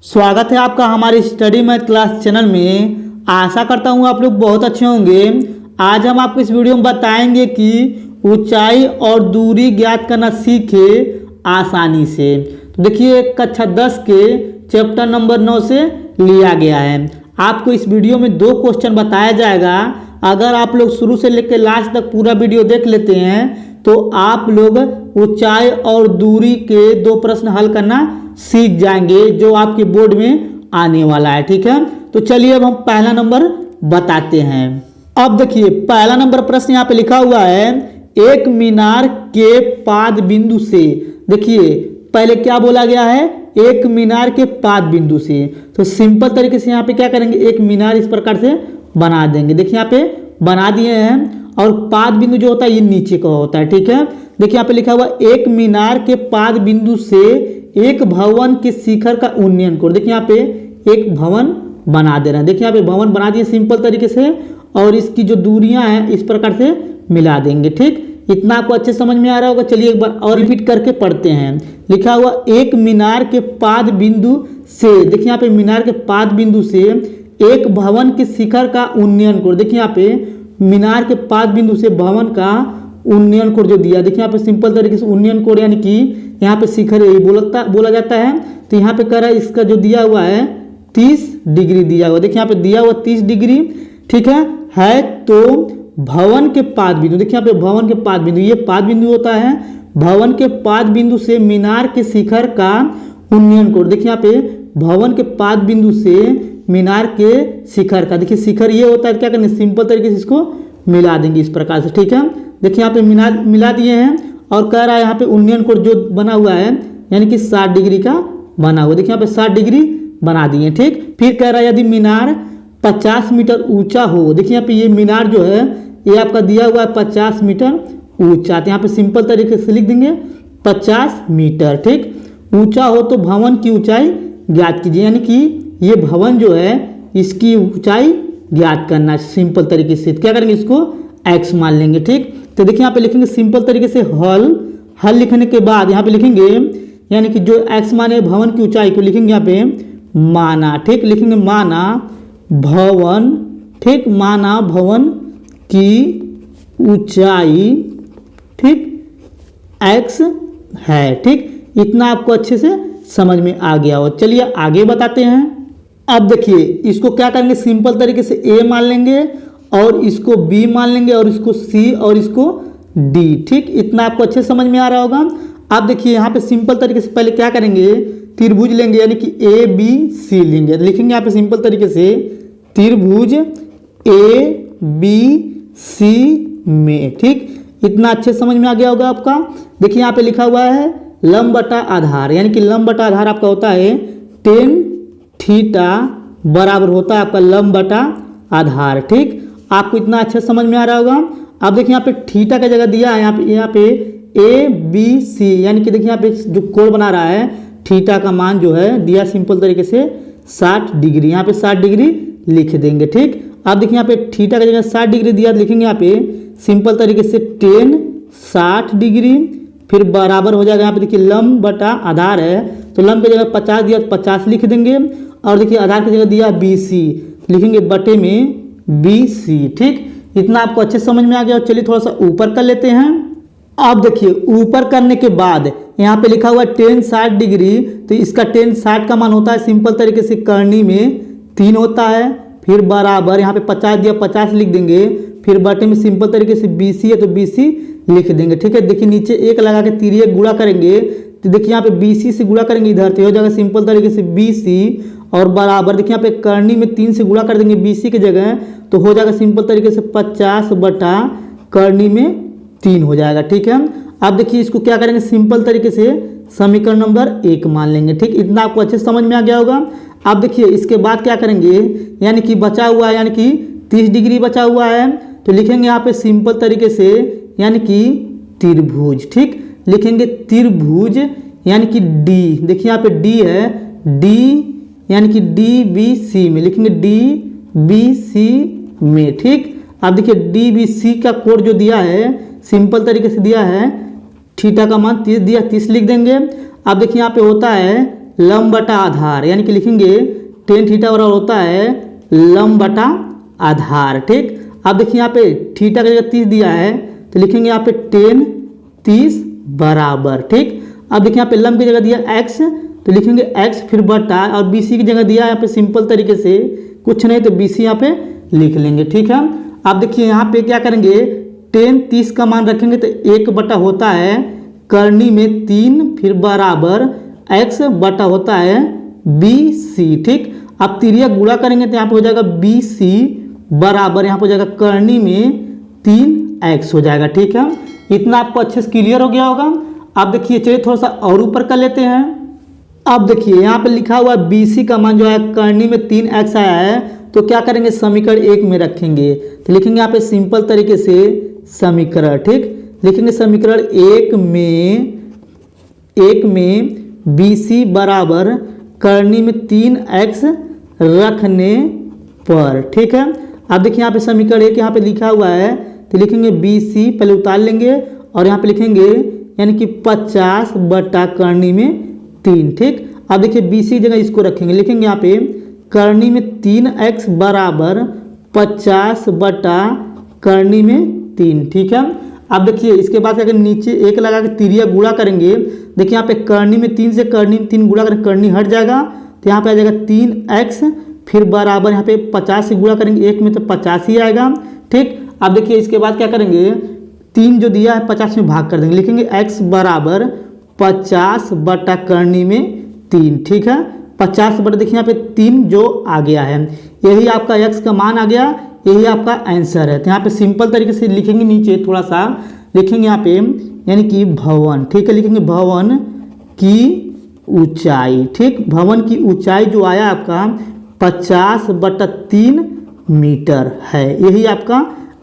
स्वागत है आपका हमारे स्टडी मैथ क्लास चैनल में। आशा करता हूँ आप लोग बहुत अच्छे होंगे। आज हम आपको इस वीडियो में बताएंगे कि ऊंचाई और दूरी ज्ञात करना सीखे आसानी से। तो देखिए कक्षा 10 के चैप्टर नंबर 9 से लिया गया है। आपको इस वीडियो में 2 क्वेश्चन बताया जाएगा। अगर आप लोग शुरू से लेकर लास्ट तक पूरा वीडियो देख लेते हैं तो आप लोग ऊंचाई और दूरी के 2 प्रश्न हल करना सीख जाएंगे जो आपके बोर्ड में आने वाला है। ठीक है, तो चलिए अब हम पहला नंबर बताते हैं। अब देखिए पहला नंबर प्रश्न यहाँ पे लिखा हुआ है, एक मीनार के पाद बिंदु से। देखिए पहले क्या बोला गया है, एक मीनार के पाद बिंदु से। तो सिंपल तरीके से यहाँ पे क्या करेंगे, एक मीनार इस प्रकार से बना देंगे। देखिए यहाँ पे बना दिए हैं और पाद बिंदु जो होता है ये नीचे का होता है। ठीक है, देखिए यहाँ पे लिखा हुआ एक मीनार के पाद बिंदु से एक भवन के शिखर का उन्नयन करो। देखिए यहाँ पे एक भवन बना दे रहे हैं। देखिए यहाँ पे भवन बना दिए सिंपल तरीके से और इसकी जो दूरियां हैं इस प्रकार से मिला देंगे। ठीक, इतना आपको अच्छे समझ में आ रहा होगा। चलिए एक बार और रिपीट करके पढ़ते हैं। लिखा हुआ एक मीनार के पाद बिंदु से। देखिए यहाँ पे मीनार के पाद बिंदु से एक भवन के शिखर का उन्नयन करो। देखिए यहाँ पे मीनार के पाद बिंदु से भवन का उन्नयन कोण जो दिया। देखिए यहाँ पे सिंपल तरीके से उन्नयन कोण यानी कि यहाँ पे शिखर यही बोला जाता है। तो यहाँ पे कह रहा है इसका जो दिया हुआ है 30 डिग्री दिया हुआ। देखिए यहाँ पे दिया हुआ 30 डिग्री। ठीक है तो भवन के पाद बिंदु। देखिए यहाँ पे भवन के पाद बिंदु, ये पाद बिंदु होता है। भवन के पाद बिंदु से मीनार के शिखर का उन्नयन कोण। देखिए यहाँ पे भवन के पाद बिंदु से मीनार के शिखर का, देखिए शिखर ये होता है। क्या करना है, सिंपल तरीके से इसको मिला देंगे इस प्रकार से। ठीक है, देखिए यहाँ पे मीनार मिला दिए हैं और कह रहा है यहाँ पे उन्नयन कोण जो बना हुआ है यानी कि 60 डिग्री का बना हुआ। देखिए यहाँ पे 60 डिग्री बना दिए। ठीक, फिर कह रहा है यदि मीनार 50 मीटर ऊंचा हो। देखिए यहाँ पे ये मीनार जो है ये आपका दिया हुआ है 50 मीटर ऊंचा। तो यहाँ पे सिंपल तरीके से लिख देंगे 50 मीटर। ठीक, ऊंचा हो तो भवन की ऊंचाई ज्ञात कीजिए, यानी कि ये भवन जो है इसकी ऊंचाई ज्ञात करना। सिंपल तरीके से क्या करेंगे, इसको x मान लेंगे। ठीक, तो देखिए यहाँ पे लिखेंगे सिंपल तरीके से हल लिखने के बाद यहाँ पे लिखेंगे यानी कि जो x माने भवन की ऊंचाई को लिखेंगे यहाँ पे माना। ठीक, लिखेंगे माना भवन। ठीक, माना भवन की ऊंचाई ठीक x है। ठीक, इतना आपको अच्छे से समझ में आ गया हो। चलिए आगे बताते हैं। अब देखिए इसको क्या करेंगे, सिंपल तरीके से a मान लेंगे और इसको b मान लेंगे और इसको c और इसको d। ठीक, इतना आपको अच्छे समझ में आ रहा होगा। अब देखिए यहाँ पे सिंपल तरीके से पहले क्या करेंगे, त्रिभुज लेंगे यानी कि a b c लेंगे। लिखेंगे यहाँ पे सिंपल तरीके से त्रिभुज a b c में। ठीक, इतना अच्छे समझ में आ गया होगा आपका। देखिए यहाँ पे लिखा हुआ है लंब बटा आधार, यानी कि लंब बटा आधार आपका होता है tan थीटा बराबर होता है आपका लंब बटा आधार। ठीक, आपको इतना अच्छा समझ में आ रहा होगा। अब देखिए यहाँ पे थीटा का जगह दिया है यहाँ पे ए बी सी, यानी कि देखिए यहाँ पे जो कोण बना रहा है थीटा का मान जो है दिया सिंपल तरीके से 60 डिग्री। यहाँ पे 60 डिग्री लिख देंगे। ठीक, अब देखिए यहाँ पे थीटा का जगह 60 डिग्री दिया, लिखेंगे यहाँ पे सिंपल तरीके से tan 60 डिग्री। फिर बराबर हो जाएगा यहाँ पे देखिए लंब बटा आधार है तो लंब की जगह 50 दिया 50 लिख देंगे और देखिए आधार की जगह दिया BC, लिखेंगे बटे में BC। ठीक, इतना आपको अच्छे समझ में आ गया। चलिए थोड़ा सा ऊपर कर लेते हैं। अब देखिए ऊपर करने के बाद यहाँ पे लिखा हुआ tan 60 डिग्री, तो इसका tan 60 का मान होता है सिंपल तरीके से करनी में 3 होता है। फिर बराबर यहाँ पे 50 दिया 50 लिख देंगे। फिर बटे में सिंपल तरीके से BC है तो BC लिख देंगे। ठीक है, देखिए नीचे एक लगा के तिर्यक गुणा करेंगे तो देखिए यहाँ पे BC से गुणा करेंगे इधर तो हो जाएगा सिंपल तरीके से BC और बराबर देखिए यहाँ पे करनी में 3 से गुणा कर देंगे BC की जगह तो हो जाएगा सिंपल तरीके से 50 बटा करनी में 3 हो जाएगा। ठीक है, अब देखिए इसको क्या करेंगे, सिंपल तरीके से समीकरण नंबर 1 मान लेंगे। ठीक, इतना आपको अच्छे समझ में आ गया होगा। अब देखिए इसके बाद क्या करेंगे, यानी कि बचा हुआ है यानी कि 30 डिग्री बचा हुआ है तो लिखेंगे यहाँ पे सिंपल तरीके से यानी कि त्रिभुज। ठीक, लिखेंगे त्रिभुज यानी कि D। देखिए यहाँ पे D है, D यानी कि DBC में, लिखेंगे DBC में। ठीक, अब देखिए DBC का कोण जो दिया है सिंपल तरीके से दिया है थीटा का मान 30 दिया 30 लिख देंगे। अब देखिए यहाँ पे होता है लंब बटा आधार, यानी कि लिखेंगे टेन थीटा बराबर होता है लंब बटा आधार। ठीक, अब देखिए यहाँ पे थीटा की जगह 30 दिया है तो लिखेंगे यहाँ पे टेन 30 बराबर। ठीक, अब देखिए यहाँ पे लंब की जगह दिया x तो लिखेंगे x फिर बटा, और BC की जगह दिया है यहाँ पे सिंपल तरीके से कुछ नहीं तो BC यहाँ पे लिख लेंगे। ठीक है, अब देखिए यहाँ पे क्या करेंगे, टेन 30 का मान रखेंगे तो 1 बटा होता है करनी में 3 फिर बराबर x बटा होता है BC। ठीक, अब तिरिया गुणा करेंगे तो यहाँ पे हो जाएगा BC बराबर यहाँ पे हो जाएगा करनी में 3x हो जाएगा। ठीक है, इतना आपको अच्छे से क्लियर हो गया होगा। अब देखिए चलिए थोड़ा सा और ऊपर कर लेते हैं। अब देखिए यहाँ पे लिखा हुआ BC का मान जो है करनी में 3x आया है तो क्या करेंगे, समीकरण 1 में रखेंगे तो लिखेंगे यहाँ पे सिंपल तरीके से समीकरण। ठीक, लिखेंगे समीकरण 1 में BC बराबर करनी में 3x रखने पर। ठीक है, अब देखिए यहाँ पे समीकरण 1 यहाँ पे लिखा हुआ है तो लिखेंगे BC पहले उतार लेंगे और यहाँ पे लिखेंगे यानी कि 50 बटा करनी में 3। ठीक, अब देखिए BC की जगह इसको रखेंगे, लिखेंगे यहाँ पे करनी में 3x बराबर 50 बटा करनी में 3। ठीक है, अब देखिए इसके बाद अगर नीचे 1 लगा के तिरिया गुणा करेंगे, देखिए यहाँ पे करनी में 3 से करनी में 3 गुणा करेंगे, करनी हट जाएगा तो यहाँ पे आ जाएगा 3x फिर बराबर यहाँ पे 50 से गुणा करेंगे 1 में तो 50 ही आएगा। ठीक, अब देखिए इसके बाद क्या करेंगे, 3 जो दिया है 50 में भाग कर देंगे, लिखेंगे x बराबर 50 बटा करनी में 3। ठीक है, 50 बटा देखिए यहाँ पे 3 जो आ गया है, यही आपका x का मान आ गया, यही आपका आंसर है। तो यहाँ पे सिंपल तरीके से लिखेंगे, नीचे थोड़ा सा लिखेंगे यहाँ पे यानी कि भवन। ठीक है, लिखेंगे भवन की ऊंचाई। ठीक, भवन की ऊंचाई जो आया आपका 50 बटा 3 मीटर है, यही आपका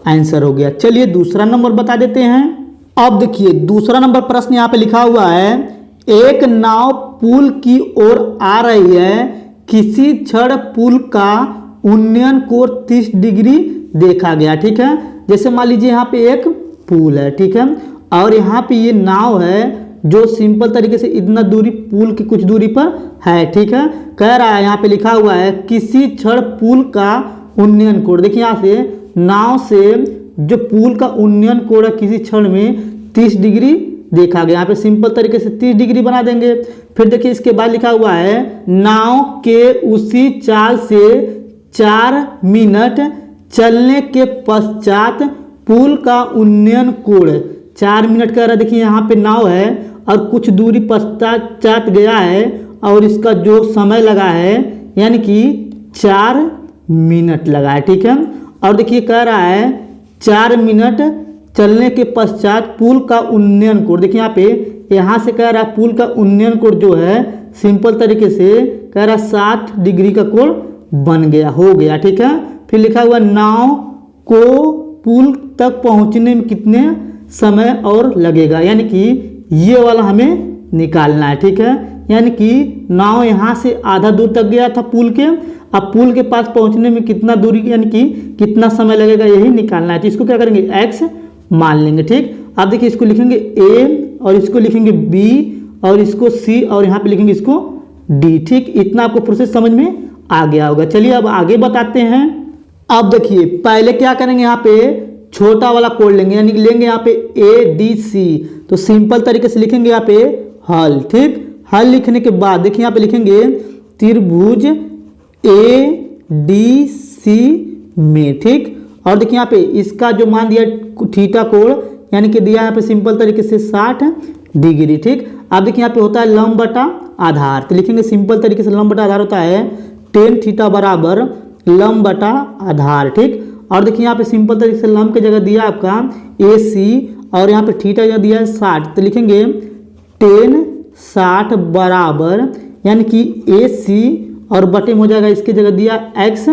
आंसर हो गया। चलिए दूसरा नंबर बता देते हैं। अब देखिए दूसरा नंबर प्रश्न यहाँ पे लिखा हुआ है, एक नाव पुल की ओर आ रही है, किसी क्षण पुल का उन्नयन कोण 30 डिग्री देखा गया। ठीक है, जैसे मान लीजिए यहाँ पे एक पुल है, ठीक है, और यहाँ पे ये नाव है जो सिंपल तरीके से इतना दूरी पुल की कुछ दूरी पर है। ठीक है, कह रहा है यहाँ पे लिखा हुआ है किसी क्षण पुल का उन्नयन कोण। देखिए यहाँ से नाव से जो पुल का उन्नयन कोण है किसी क्षण में 30 डिग्री देखा गया, यहाँ पे सिंपल तरीके से 30 डिग्री बना देंगे। फिर देखिए इसके बाद लिखा हुआ है नाव के उसी चाल से 4 मिनट चलने के पश्चात पुल का उन्नयन कोण 4 मिनट कह रहा है। देखिए यहाँ पे नाव है और कुछ दूरी पश्चात गया है और इसका जो समय लगा है यानी कि 4 मिनट लगा है। ठीक है, और देखिए कह रहा है 4 मिनट चलने के पश्चात पुल का उन्नयन कोण। देखिए यहाँ पे यहाँ से कह रहा है पुल का उन्नयन कोण जो है सिंपल तरीके से कह रहा है 60 डिग्री का कोण बन गया, हो गया। ठीक है, फिर लिखा हुआ नाव को पुल तक पहुँचने में कितने समय और लगेगा, यानी कि ये वाला हमें निकालना है। ठीक है, यानी कि नाव यहाँ से आधा दूर तक गया था पुल के, अब पुल के पास पहुँचने में कितना दूरी यानी कि कितना समय लगेगा यही निकालना है। तो इसको क्या करेंगे x मान लेंगे। ठीक, अब देखिए इसको लिखेंगे a और इसको लिखेंगे b और इसको c और यहाँ पे लिखेंगे इसको d। ठीक, इतना आपको प्रोसेस समझ में आ गया होगा। चलिए अब आगे बताते हैं। अब देखिए पहले क्या करेंगे, यहाँ पे छोटा वाला कोण लेंगे, यानी कि लेंगे यहाँ पे ADC, तो सिंपल तरीके से लिखेंगे यहाँ पे हल। ठीक, हल लिखने के बाद देखिए यहाँ पे लिखेंगे त्रिभुज ADC में। ठीक, और देखिए यहाँ पे इसका जो मान दिया थीटा कोण यानी कि दिया यहाँ पे सिंपल तरीके से 60 डिग्री। ठीक, अब देखिए यहाँ पे होता है लंब बटा आधार, तो लिखेंगे सिंपल तरीके से लंब बटा आधार होता है tan थीटा बराबर लंब बटा आधार। ठीक, और देखिए यहाँ पे सिंपल तरीके से लंब की जगह दिया आपका AC और यहाँ पे थीटा जगह दिया है 60, तो लिखेंगे tan 60 बराबर यानी कि AC और बटे में हो जाएगा इसकी जगह दिया x,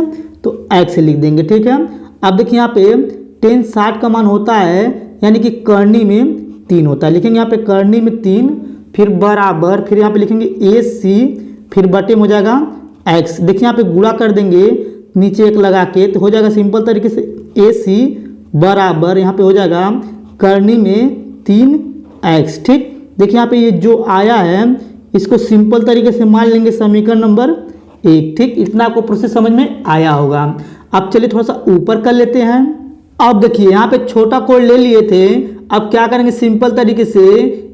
तो x लिख देंगे। ठीक है, अब देखिए यहाँ पे tan 60 का मान होता है यानी कि करनी में 3 होता है, लिखेंगे यहाँ पे करनी में 3 फिर बराबर फिर यहाँ पे लिखेंगे AC फिर बटे में हो जाएगा x। देखिए यहाँ पे गुणा कर देंगे नीचे 1 लगा के, तो हो जाएगा सिंपल तरीके से AC बराबर यहाँ पे हो जाएगा करनी में 3x। ठीक, देखिए यहाँ पे ये जो आया है इसको सिंपल तरीके से मान लेंगे समीकरण नंबर 1। ठीक, इतना आपको प्रोसेस समझ में आया होगा। अब चलिए थोड़ा सा ऊपर कर लेते हैं। अब देखिए यहाँ पे छोटा कोण ले लिए थे, अब क्या करेंगे सिंपल तरीके से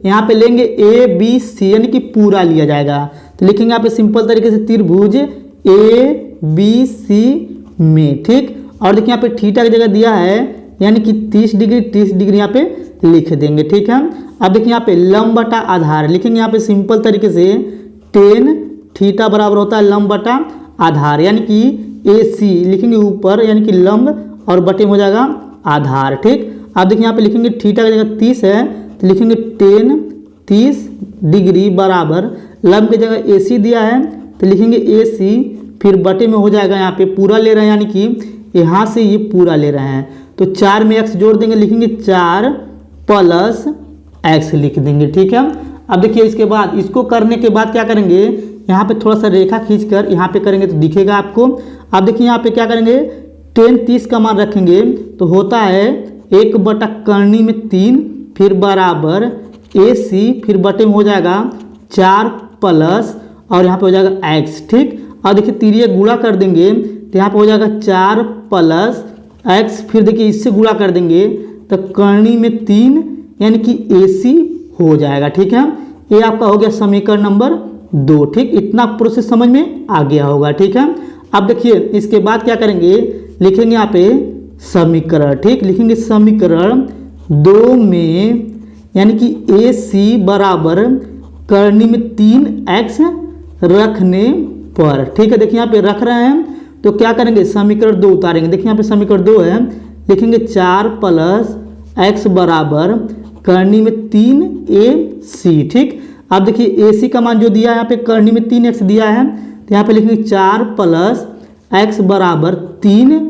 यहाँ पे लेंगे ए बी सी, यानी कि पूरा लिया जाएगा। तो लिखेंगे यहाँ पे सिंपल तरीके से त्रिभुज ए बी सी में। ठीक, और देखिए यहाँ पे थीटा की जगह दिया है यानी कि 30 डिग्री यहाँ पे लिख देंगे। ठीक है, अब देखिए यहाँ पे लंब बटा आधार लिखेंगे यहाँ पे सिंपल तरीके से tan थीटा बराबर होता है लंब बटा आधार, यानी कि ए सी लिखेंगे ऊपर यानी कि लंब और बटे में हो जाएगा आधार। ठीक, अब देखिए यहाँ पे लिखेंगे थीटा की जगह 30 है तो लिखेंगे tan 30 डिग्री बराबर लंब की जगह ए सी दिया है तो लिखेंगे ए सी, फिर बटे में हो जाएगा यहाँ पे पूरा ले रहे हैं यानी कि यहाँ से ये पूरा ले रहे हैं तो 4 में x जोड़ देंगे, लिखेंगे 4 प्लस x लिख देंगे। ठीक है, अब देखिए इसके बाद इसको करने के बाद क्या करेंगे यहाँ पे थोड़ा सा रेखा खींचकर यहाँ पे करेंगे तो दिखेगा आपको। अब देखिए यहाँ पे क्या करेंगे tan 30 का मान रखेंगे तो होता है 1 बटा करनी में 3 फिर बराबर ए सी, फिर बटे में हो जाएगा 4 प्लस और यहाँ पे हो जाएगा x। ठीक, और देखिए तिरिया गुणा कर देंगे तो यहाँ पे हो जाएगा 4 प्लस x, फिर देखिए इससे गुणा कर देंगे तो करनी में 3 यानी कि AC हो जाएगा। ठीक है, ये आपका हो गया समीकरण नंबर 2। ठीक, इतना प्रोसेस समझ में आ गया होगा। ठीक है, अब देखिए इसके बाद क्या करेंगे लिखेंगे यहाँ पे समीकरण। ठीक, लिखेंगे समीकरण 2 में यानी कि AC बराबर करनी में 3x रखने पर। ठीक है, देखिए यहाँ पे रख रहे हैं तो क्या करेंगे समीकरण 2 उतारेंगे। देखिए यहाँ पे समीकरण 2 है, लिखेंगे 4 प्लस x बराबर करनी में 3ac। ठीक, अब देखिए ac का मान जो दिया है यहाँ पे करनी में 3x दिया है तो यहाँ पे लिखेंगे 4 प्लस x बराबर 3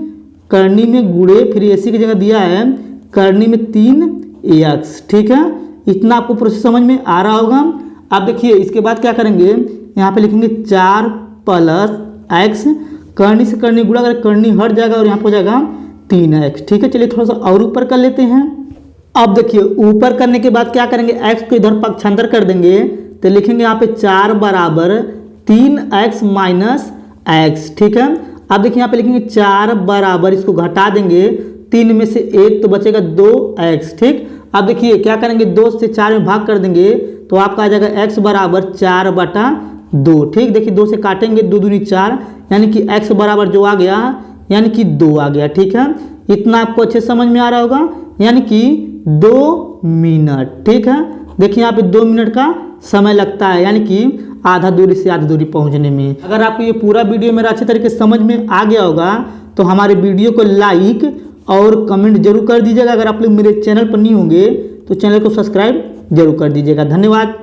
करनी में गुणे फिर ac की जगह दिया है करनी में 3x। ठीक है, इतना आपको प्रोसेस समझ में आ रहा होगा। अब देखिए इसके बाद क्या करेंगे यहाँ पे लिखेंगे 4 प्लस x, करनी से करनी गुणा कर करनी हट जाएगा और यहाँ पे हो जाएगा 3x। ठीक है, चलिए थोड़ा सा और ऊपर कर लेते हैं। अब देखिए ऊपर करने के बाद क्या करेंगे x को इधर पक्षांतर कर देंगे तो लिखेंगे यहाँ पे 4 बराबर 3x माइनस x। ठीक है, अब देखिए यहाँ पे लिखेंगे 4 बराबर इसको घटा देंगे 3 में से 1 तो बचेगा 2x। ठीक, अब देखिए क्या करेंगे 2 से 4 में भाग कर देंगे तो आपका आ जाएगा x बराबर 4 बटा 2। ठीक, देखिए 2 से काटेंगे 2 दूनी 4 यानी कि x बराबर जो आ गया यानी कि 2 आ गया। ठीक है, इतना आपको अच्छे समझ में आ रहा होगा यानी कि 2 मिनट। ठीक है, देखिए यहाँ पे 2 मिनट का समय लगता है यानी कि आधा दूरी से आधी दूरी पहुँचने में। अगर आपको ये पूरा वीडियो मेरा अच्छे तरीके से समझ में आ गया होगा तो हमारे वीडियो को लाइक और कमेंट जरूर कर दीजिएगा। अगर आप लोग मेरे चैनल पर नहीं होंगे तो चैनल को सब्सक्राइब जरूर कर दीजिएगा। धन्यवाद।